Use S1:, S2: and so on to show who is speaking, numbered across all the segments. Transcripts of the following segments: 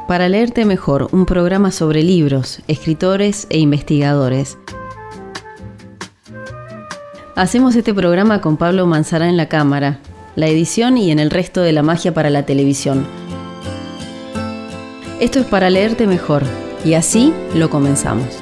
S1: Para leerte mejor, un programa sobre libros, escritores e investigadores. Hacemos este programa con Pablo Manzará en la cámara, la edición y en el resto de la magia para la televisión. Esto es Para leerte mejor, y así lo comenzamos.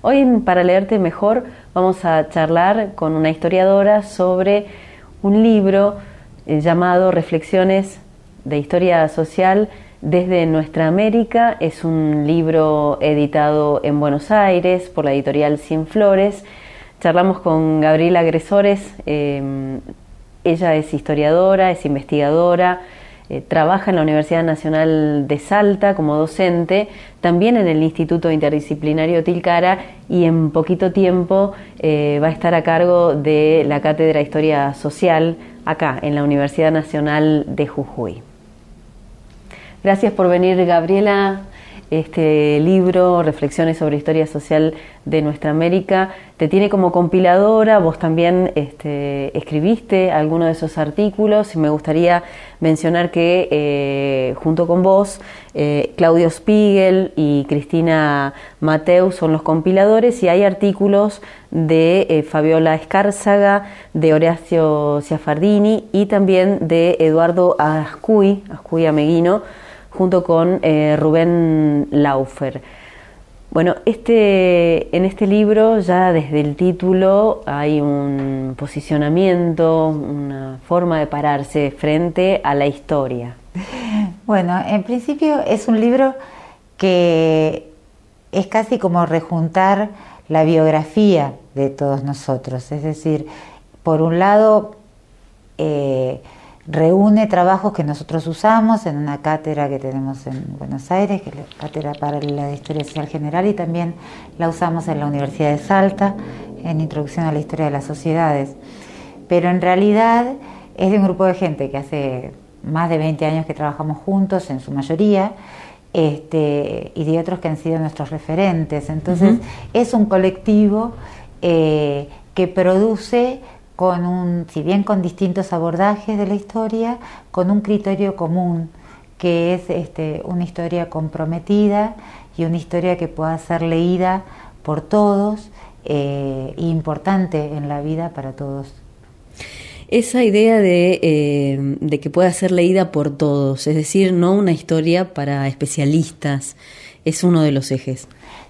S1: Hoy Para leerte mejor vamos a charlar con una historiadora sobre un libro llamado Reflexiones de Historia Social desde Nuestra América. Es un libro editado en Buenos Aires por la editorial Cienflores. Charlamos con Gabriela Gresores. Ella es historiadora, es investigadora, trabaja en la Universidad Nacional de Salta como docente, también en el Instituto Interdisciplinario Tilcara, y en poquito tiempo va a estar a cargo de la Cátedra de Historia Social acá en la Universidad Nacional de Jujuy. Gracias por venir, Gabriela. Este libro, Reflexiones sobre Historia Social de Nuestra América, te tiene como compiladora. Vos también escribiste algunos de esos artículos, y me gustaría mencionar que junto con vos, Claudio Spiegel y Cristina Mateu son los compiladores, y hay artículos de Fabiola Escárzaga, de Horacio Ciafardini y también de Eduardo Ascuy Ameguino, junto con Rubén Laufer. Bueno, en este libro ya desde el título hay un posicionamiento, una forma de pararse frente a la historia.
S2: Bueno, en principio es un libro que es casi como rejuntar la biografía de todos nosotros. Es decir, por un lado, reúne trabajos que nosotros usamos en una cátedra que tenemos en Buenos Aires, que es la Cátedra para la Historia Social General, y también la usamos en la Universidad de Salta, en Introducción a la Historia de las Sociedades. Pero en realidad es de un grupo de gente que hace más de 20 años que trabajamos juntos, en su mayoría, y de otros que han sido nuestros referentes. Entonces, es un colectivo que produce si bien con distintos abordajes de la historia, con un criterio común, que es una historia comprometida y una historia que pueda ser leída por todos, e importante en la vida para todos.
S1: Esa idea de que pueda ser leída por todos, es decir, no una historia para especialistas, es uno de los ejes.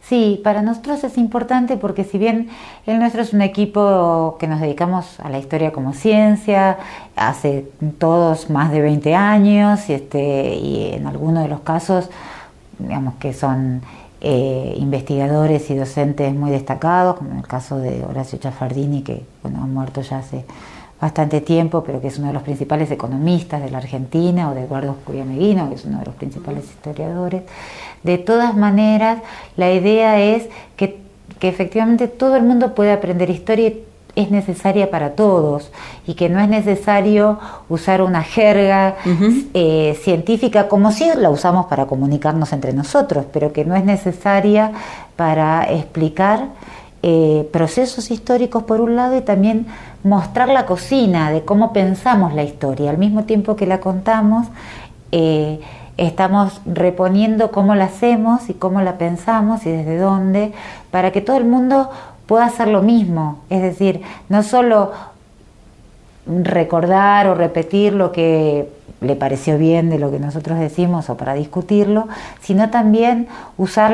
S2: Sí, para nosotros es importante porque si bien el nuestro es un equipo que nos dedicamos a la historia como ciencia, hace todos más de 20 años, y en algunos de los casos, digamos que son investigadores y docentes muy destacados, como en el caso de Horacio Ciafardini, que ha muerto ya hace bastante tiempo, pero que es uno de los principales economistas de la Argentina, o de Eduardo Ascuy Ameguino, que es uno de los principales historiadores. De todas maneras, la idea es que efectivamente todo el mundo puede aprender historia, es necesaria para todos, y que no es necesario usar una jerga científica, como si la usamos para comunicarnos entre nosotros, pero que no es necesaria para explicar procesos históricos por un lado, y también mostrar la cocina de cómo pensamos la historia. Al mismo tiempo que la contamos, estamos reponiendo cómo la hacemos y cómo la pensamos y desde dónde, para que todo el mundo pueda hacer lo mismo, es decir, no solo recordar o repetir lo que le pareció bien de lo que nosotros decimos o para discutirlo, sino también usar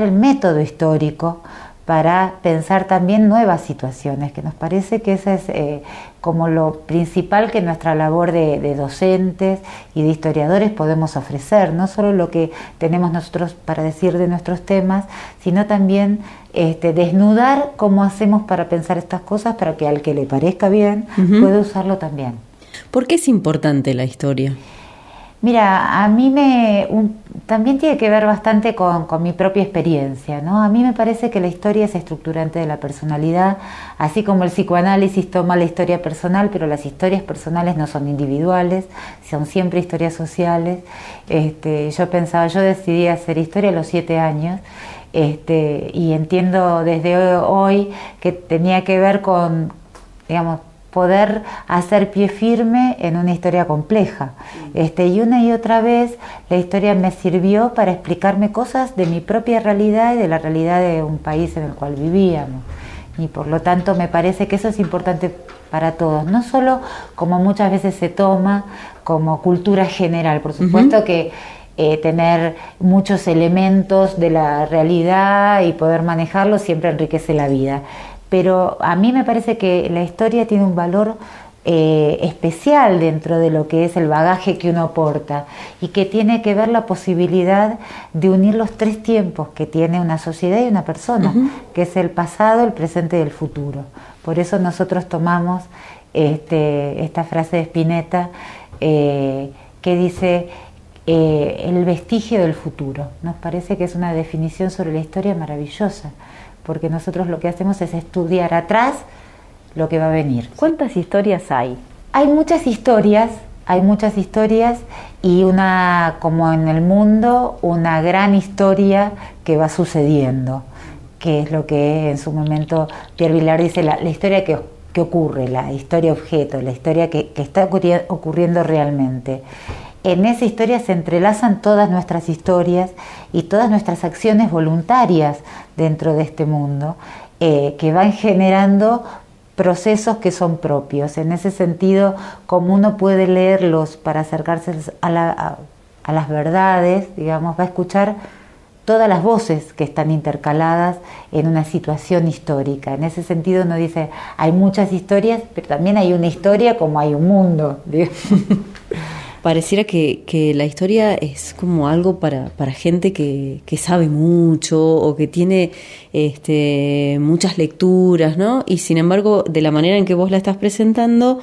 S2: el método histórico para pensar también nuevas situaciones, que nos parece que esa es como lo principal que nuestra labor de docentes y de historiadores podemos ofrecer, no solo lo que tenemos nosotros para decir de nuestros temas, sino también desnudar cómo hacemos para pensar estas cosas para que al que le parezca bien pueda usarlo también.
S1: ¿Por qué es importante la historia?
S2: Mira, a mí también tiene que ver bastante con mi propia experiencia, ¿no? A mí me parece que la historia es estructurante de la personalidad, así como el psicoanálisis toma la historia personal, pero las historias personales no son individuales, son siempre historias sociales. Yo decidí hacer historia a los 7 años, y entiendo desde hoy que tenía que ver con, digamos, poder hacer pie firme en una historia compleja. Y una y otra vez la historia me sirvió para explicarme cosas de mi propia realidad y de la realidad de un país en el cual vivíamos. Y por lo tanto me parece que eso es importante para todos, no solo como muchas veces se toma como cultura general, por supuesto que tener muchos elementos de la realidad y poder manejarlos siempre enriquece la vida. Pero a mí me parece que la historia tiene un valor especial dentro de lo que es el bagaje que uno aporta y que tiene que ver la posibilidad de unir los 3 tiempos que tiene una sociedad y una persona, que es el pasado, el presente y el futuro. Por eso nosotros tomamos esta frase de Spinetta que dice el vestigio del futuro. Nos parece que es una definición sobre la historia maravillosa, porque nosotros lo que hacemos es estudiar atrás lo que va a venir.
S1: ¿Cuántas historias hay?
S2: Hay muchas historias y como en el mundo, una gran historia que va sucediendo, que es lo que en su momento Pierre Vilar dice, la historia que ocurre, la historia objeto, la historia que está ocurriendo realmente. En esa historia se entrelazan todas nuestras historias y todas nuestras acciones voluntarias dentro de este mundo, que van generando procesos que son propios. En ese sentido, como uno puede leerlos para acercarse a las verdades, digamos, va a escuchar todas las voces que están intercaladas en una situación histórica. En ese sentido uno dice, hay muchas historias, pero también hay una historia como hay un mundo, digamos.
S1: Pareciera que la historia es como algo para gente que sabe mucho o que tiene muchas lecturas, ¿no? Y sin embargo, de la manera en que vos la estás presentando,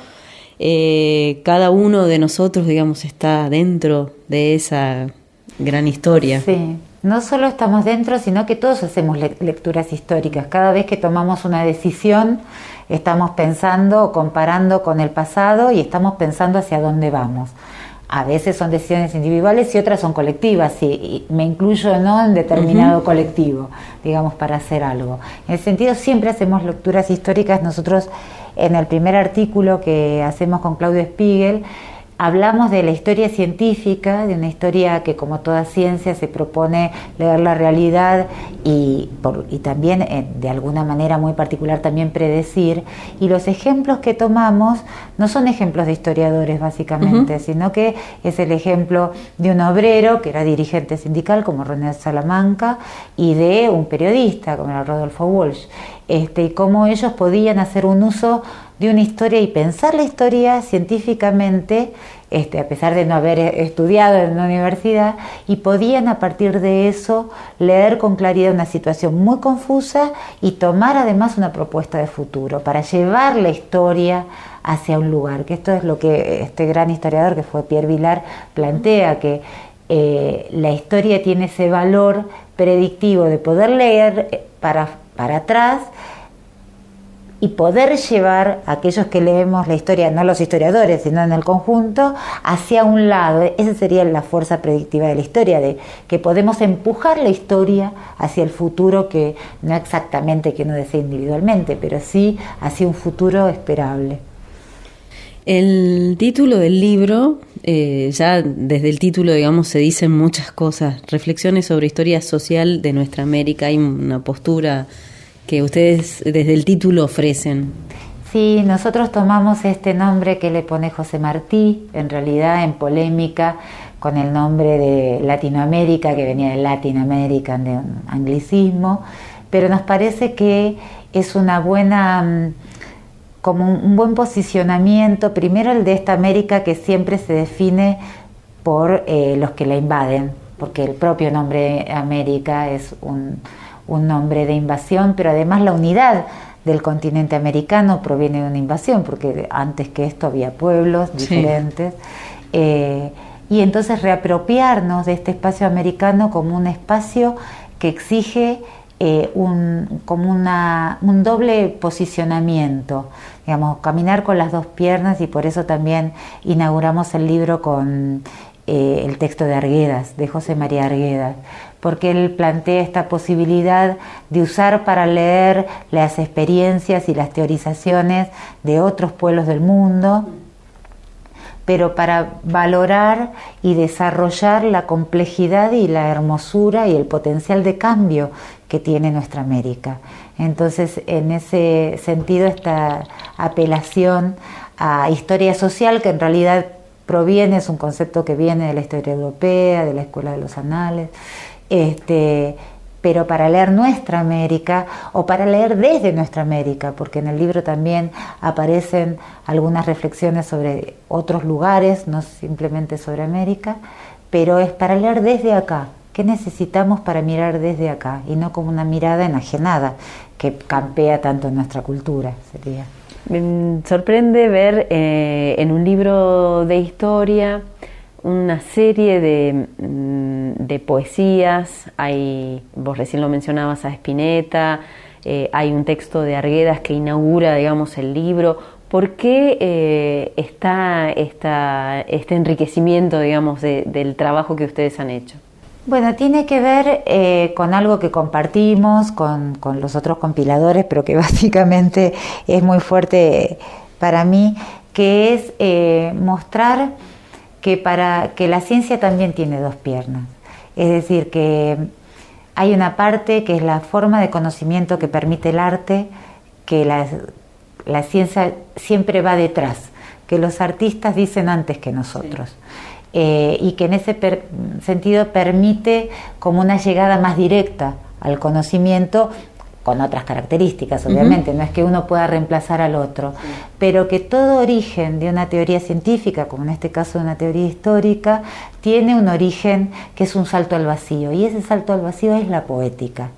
S1: cada uno de nosotros, digamos, está dentro de esa gran historia.
S2: Sí, no solo estamos dentro, sino que todos hacemos lecturas históricas. Cada vez que tomamos una decisión, estamos pensando o comparando con el pasado y estamos pensando hacia dónde vamos. A veces son decisiones individuales y otras son colectivas, y me incluyo no en determinado colectivo, digamos, para hacer algo. En ese sentido, siempre hacemos lecturas históricas. Nosotros, en el primer artículo que hacemos con Claudio Spiegel, hablamos de la historia científica, de una historia que, como toda ciencia, se propone leer la realidad y también, de alguna manera muy particular, también predecir. Y los ejemplos que tomamos no son ejemplos de historiadores, básicamente, sino que es el ejemplo de un obrero que era dirigente sindical, como René Salamanca, y de un periodista, como era Rodolfo Walsh. Y cómo ellos podían hacer un uso de una historia y pensar la historia científicamente, a pesar de no haber estudiado en una universidad, y podían a partir de eso leer con claridad una situación muy confusa y tomar además una propuesta de futuro para llevar la historia hacia un lugar, que esto es lo que este gran historiador que fue Pierre Vilar plantea, que la historia tiene ese valor predictivo de poder leer para atrás y poder llevar a aquellos que leemos la historia, no los historiadores, sino en el conjunto, hacia un lado. Esa sería la fuerza predictiva de la historia, de que podemos empujar la historia hacia el futuro, que no exactamente que uno desee individualmente, pero sí hacia un futuro esperable.
S1: El título del libro, ya desde el título, digamos, se dicen muchas cosas, reflexiones sobre historia social de nuestra América. Hay una postura que ustedes desde el título ofrecen.
S2: Sí, nosotros tomamos este nombre que le pone José Martí, en realidad en polémica con el nombre de Latinoamérica, que venía de Latin American, de un anglicismo, pero nos parece que es una buena, como un buen posicionamiento, primero el de esta América que siempre se define por los que la invaden, porque el propio nombre América es un nombre de invasión, pero además la unidad del continente americano proviene de una invasión, porque antes que esto había pueblos diferentes. Sí. Y entonces reapropiarnos de este espacio americano como un espacio que exige como un doble posicionamiento, digamos, caminar con las dos piernas, y por eso también inauguramos el libro con el texto de Arguedas, de José María Arguedas, porque él plantea esta posibilidad de usar para leer las experiencias y las teorizaciones de otros pueblos del mundo, pero para valorar y desarrollar la complejidad y la hermosura y el potencial de cambio que tiene nuestra América. Entonces, en ese sentido, esta apelación a historia social, que en realidad es un concepto que viene de la historia europea, de la Escuela de los Anales, pero para leer nuestra América, o para leer desde nuestra América, porque en el libro también aparecen algunas reflexiones sobre otros lugares, no simplemente sobre América, pero es para leer desde acá. ¿Qué necesitamos para mirar desde acá? Y no como una mirada enajenada que campea tanto en nuestra cultura, sería.
S1: Me sorprende ver en un libro de historia una serie de poesías. Vos recién lo mencionabas a Spinetta, hay un texto de Arguedas que inaugura, digamos, el libro. ¿Por qué está este enriquecimiento, digamos, del trabajo que ustedes han hecho?
S2: Bueno, tiene que ver con algo que compartimos con los otros compiladores, pero que básicamente es muy fuerte para mí, que es mostrar que la ciencia también tiene dos piernas. Es decir, que hay una parte que es la forma de conocimiento que permite el arte, que la ciencia siempre va detrás, que los artistas dicen antes que nosotros. Sí. Y que en ese sentido permite como una llegada más directa al conocimiento, con otras características, obviamente, no es que uno pueda reemplazar al otro, pero que todo origen de una teoría científica, como en este caso de una teoría histórica, tiene un origen que es un salto al vacío, y ese salto al vacío es la poética.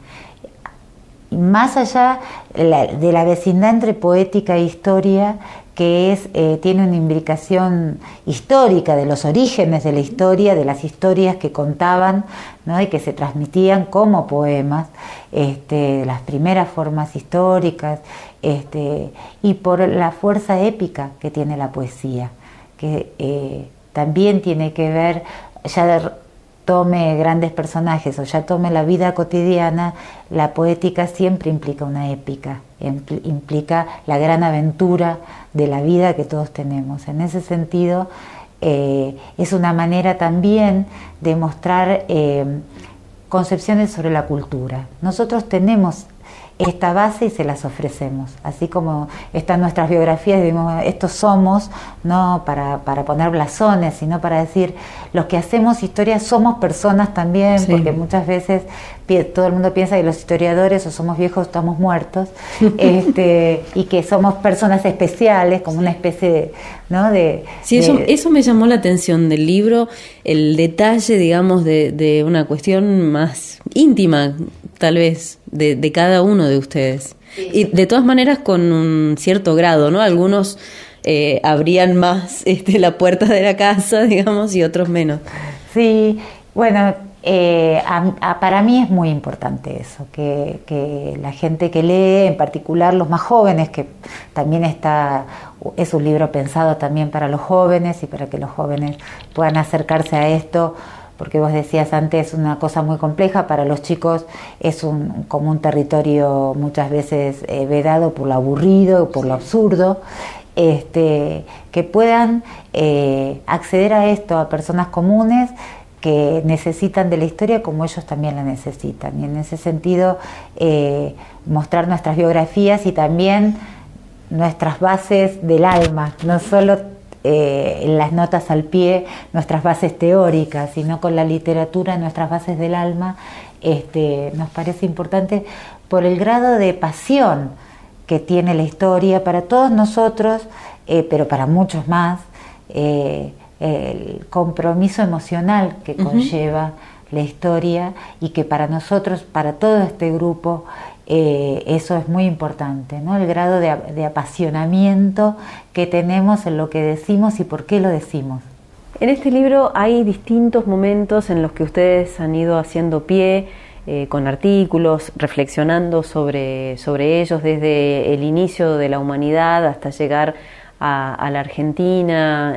S2: Más allá de la vecindad entre poética e historia, que tiene una imbricación histórica de los orígenes de la historia, de las historias que contaban, ¿no? Y que se transmitían como poemas, las primeras formas históricas, y por la fuerza épica que tiene la poesía, que también tiene que ver, ya tome grandes personajes o ya tome la vida cotidiana, la poética siempre implica una épica, implica la gran aventura de la vida que todos tenemos. En ese sentido, es una manera también de mostrar concepciones sobre la cultura. Nosotros tenemos esta base y se las ofrecemos, así como están nuestras biografías, digamos, estos somos, no para poner blasones, sino para decir, los que hacemos historia somos personas también, sí. Porque muchas veces todo el mundo piensa que los historiadores o somos viejos o estamos muertos, y que somos personas especiales, como una especie de...
S1: Sí, eso me llamó la atención del libro, el detalle, digamos, de una cuestión más íntima, tal vez, de cada uno de ustedes. Sí. Y de todas maneras con un cierto grado, ¿no? Algunos abrían más la puerta de la casa, digamos, y otros menos.
S2: Sí, bueno, para mí es muy importante eso, que la gente que lee, en particular los más jóvenes, que también es un libro pensado también para los jóvenes y para que los jóvenes puedan acercarse a esto, porque vos decías antes, una cosa muy compleja, para los chicos es como un territorio muchas veces vedado por lo aburrido, por lo absurdo, que puedan acceder a esto a personas comunes que necesitan de la historia como ellos también la necesitan. Y en ese sentido, mostrar nuestras biografías y también nuestras bases del alma, no solo en las notas al pie, nuestras bases teóricas, sino con la literatura, nuestras bases del alma, nos parece importante por el grado de pasión que tiene la historia para todos nosotros, pero para muchos más, el compromiso emocional que conlleva la historia, y que para nosotros, para todo este grupo, eso es muy importante, ¿no? El grado de apasionamiento que tenemos en lo que decimos y por qué lo decimos.
S1: En este libro hay distintos momentos en los que ustedes han ido haciendo pie, con artículos, reflexionando sobre ellos, desde el inicio de la humanidad hasta llegar a la Argentina,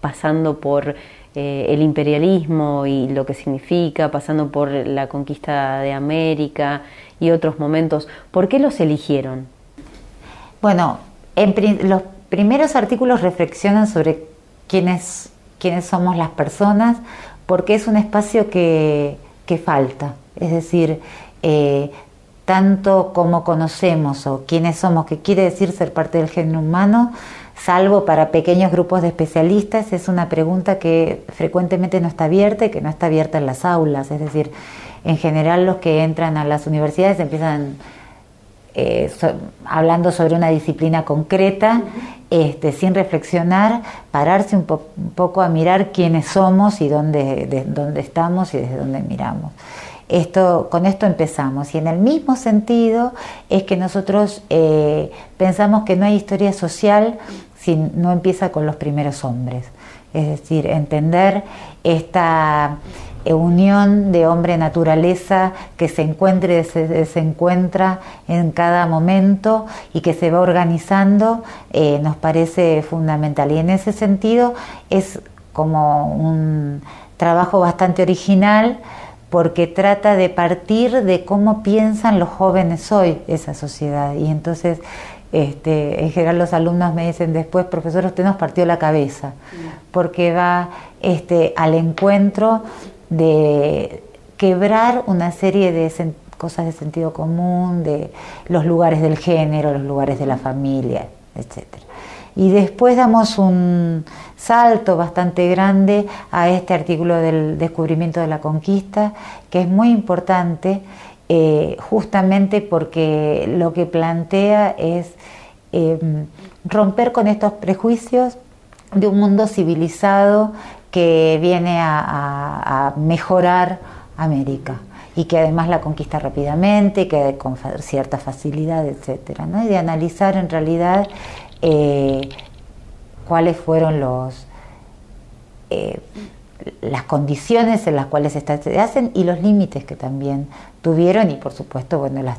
S1: pasando por el imperialismo y lo que significa, pasando por la conquista de América y otros momentos. ¿Por qué los eligieron?
S2: Bueno, los primeros artículos reflexionan sobre quiénes somos las personas, porque es un espacio que falta. Es decir, tanto como conocemos o quiénes somos, que quiere decir ser parte del género humano, salvo para pequeños grupos de especialistas, es una pregunta que frecuentemente no está abierta y que no está abierta en las aulas. Es decir, en general los que entran a las universidades empiezan hablando sobre una disciplina concreta, sin reflexionar, pararse un poco a mirar quiénes somos y dónde estamos y desde dónde miramos. Con esto empezamos, y en el mismo sentido es que nosotros pensamos que no hay historia social si no empieza con los primeros hombres. Es decir, entender esta unión de hombre-naturaleza que se encuentra y se desencuentra en cada momento y que se va organizando, nos parece fundamental. Y en ese sentido es como un trabajo bastante original, porque trata de partir de cómo piensan los jóvenes hoy esa sociedad. Y entonces, en general los alumnos me dicen después: profesor, usted nos partió la cabeza, porque va al encuentro de quebrar una serie de cosas de sentido común, de los lugares del género, los lugares de la familia, etcétera. Y después damos un salto bastante grande a este artículo del descubrimiento de la conquista, que es muy importante, justamente porque lo que plantea es romper con estos prejuicios de un mundo civilizado que viene a mejorar América, y que además la conquista rápidamente, que con cierta facilidad, etcétera, ¿no? Y de analizar en realidad cuáles fueron las condiciones en las cuales se hacen, y los límites que también tuvieron, y por supuesto, bueno, las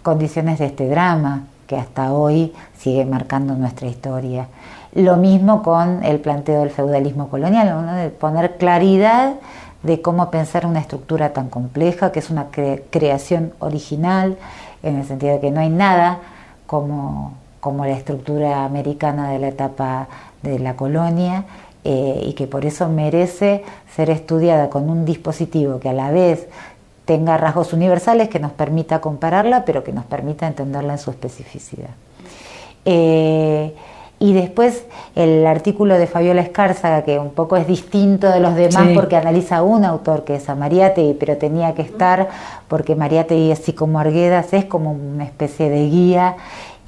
S2: condiciones de este drama que hasta hoy sigue marcando nuestra historia. Lo mismo con el planteo del feudalismo colonial, ¿no? De poner claridad de cómo pensar una estructura tan compleja, que es una creación original, en el sentido de que no hay nada como la estructura americana de la etapa de la colonia, y que por eso merece ser estudiada con un dispositivo que a la vez tenga rasgos universales, que nos permita compararla, pero que nos permita entenderla en su especificidad. Y después el artículo de Fabiola Escárzaga, que un poco es distinto de los demás, sí, porque analiza a un autor, que es a Mariátegui, pero tenía que estar porque Mariátegui, así como Arguedas, es como una especie de guía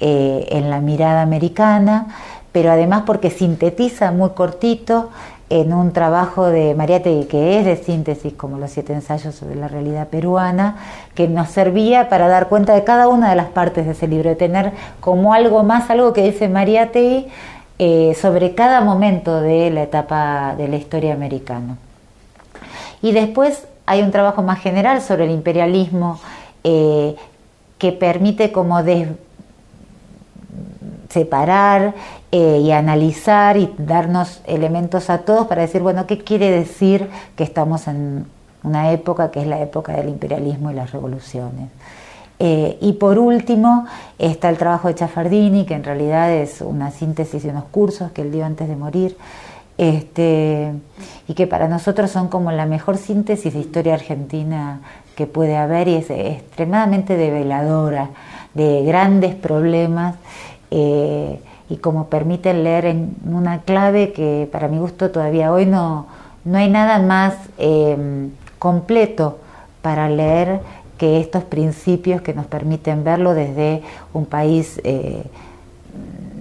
S2: en la mirada americana, pero además porque sintetiza muy cortito en un trabajo de Mariátegui que es de síntesis, como los 7 ensayos sobre la realidad peruana, que nos servía para dar cuenta de cada una de las partes de ese libro, de tener como algo más, algo que dice Mariátegui sobre cada momento de la etapa de la historia americana. Y después hay un trabajo más general sobre el imperialismo, que permite como separar y analizar y darnos elementos a todos para decir, bueno, ¿qué quiere decir que estamos en una época que es la época del imperialismo y las revoluciones? Y por último está el trabajo de Chaffardini, que en realidad es una síntesis de unos cursos que él dio antes de morir, y que para nosotros son como la mejor síntesis de historia argentina que puede haber, y es extremadamente develadora de grandes problemas, y como permiten leer en una clave que para mi gusto todavía hoy no hay nada más completo para leer que estos principios que nos permiten verlo desde un país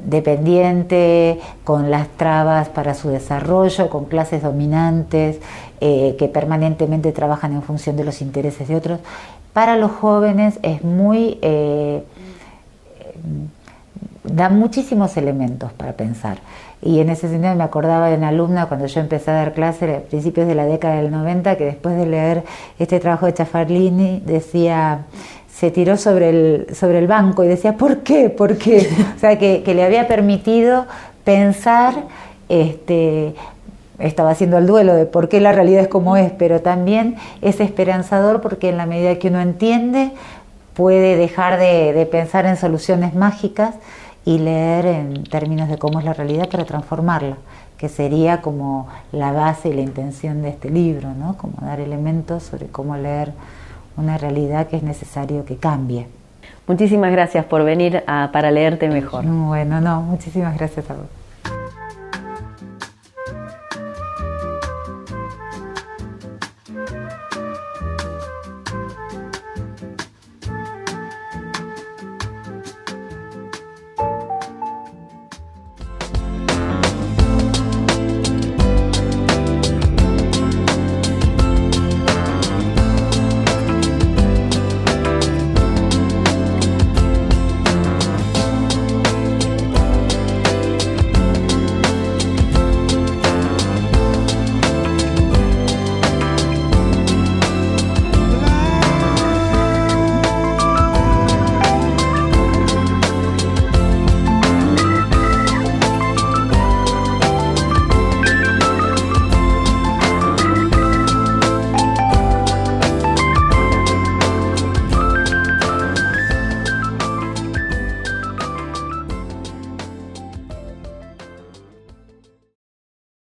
S2: dependiente, con las trabas para su desarrollo, con clases dominantes que permanentemente trabajan en función de los intereses de otros. Para los jóvenes es muy... da muchísimos elementos para pensar. Y en ese sentido me acordaba de una alumna cuando yo empecé a dar clases a principios de la década del 90, que después de leer este trabajo de Ciaffarini decía... se tiró sobre el banco y decía, ¿por qué? ¿Por qué? O sea, que le había permitido pensar, estaba haciendo el duelo de por qué la realidad es como es, pero también es esperanzador porque en la medida que uno entiende, puede dejar de pensar en soluciones mágicas y leer en términos de cómo es la realidad para transformarla, que sería como la base y la intención de este libro, ¿no? Como dar elementos sobre cómo leer una realidad que es necesario que cambie.
S1: Muchísimas gracias por venir para leerte mejor.
S2: Bueno, muchísimas gracias a vos.